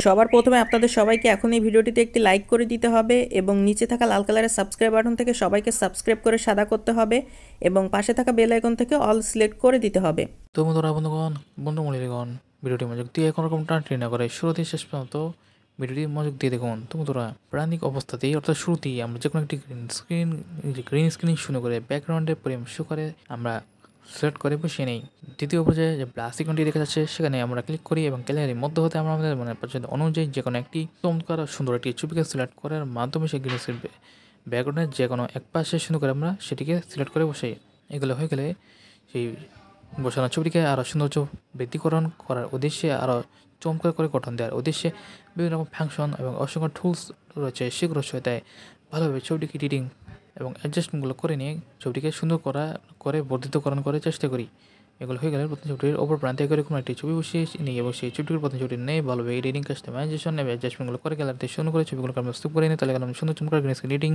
সবার প্রথমে আপনাদের সবাইকে এখন এই ভিডিওটিতে একটি লাইক করে দিতে হবে এবং নিচে থাকা লাল কালারের সাবস্ক্রাইব বাটন থেকে সবাইকে সাবস্ক্রাইব করে সাদা করতে হবে এবং পাশে থাকা বেল আইকন থেকে অল সিলেক্ট করে দিতে হবে। তো বন্ধুরা বন্ধুমূলীগণ ভিডিওটি মনোযোগ দিয়ে কোনো রকম টানটি না করে শুরুতেই শেষ পর্যন্ত ভিডিওটি মনোযোগ দিয়ে দেখুন। তো বন্ধুরা প্রাণিক অবস্থাতেই অর্থাৎ শুরুতেই আমরা যে কোনো একটি গ্রিন স্ক্রিন শুরু করে ব্যাকগ্রাউন্ডের পরিমাণ শো করে আমরা সিলেক্ট করে বসিয়ে নেই। দ্বিতীয় পর্যায়ে যে প্লাস আইকনটি দেখা যাচ্ছে সেখানে আমরা ক্লিক করি এবং গ্যালারির মধ্য হতে আমরা আমাদের মনের পছন্দ অনুযায়ী যে কোনো একটি চমৎকার সুন্দর একটি ছবিকে সিলেক্ট করার মাধ্যমে সেই গ্রিন স্ক্রিন ব্যাকগ্রাউন্ডের যে কোনো এক পাশে শুরু করে আমরা সেটিকে সিলেক্ট করে বসাই। এগুলো হয়ে গেলে সেই বসানো ছবিটিকে আরও সৌন্দর্য বৃদ্ধিকরণ করার উদ্দেশ্যে আরও চমৎকার করে গঠন দেওয়ার উদ্দেশ্যে বিভিন্ন রকম ফাংশন এবং অসংখ্য টুলস রয়েছে, সেগুলো সহায়তায় ভালোভাবে ছবিটিকে এডিটিং এবং অ্যাডজাস্টমেন্টগুলো করে নিয়ে ছবিটিকে সুন্দর করে বর্ধিতকরণ করে চেষ্টা করি। এগুলো হয়ে গেলে প্রথম ছবিটির ওপর প্রান্তে করে কোনো একটি ছবি বসিয়ে নিই এবং সেই ছবিটির প্রথম ছবিটি নেই ভালোভাবে এডিটিং কাস্টমাইজেশন এবং অ্যাডজাস্টমেন্টগুলো করে গ্যালারিতে সুন্দর করে ছবিগুলোকে আমরা স্তূপ করে নিই। তাহলে আমরা সুন্দর চমৎকার গ্রিন স্ক্রিন এডিটিং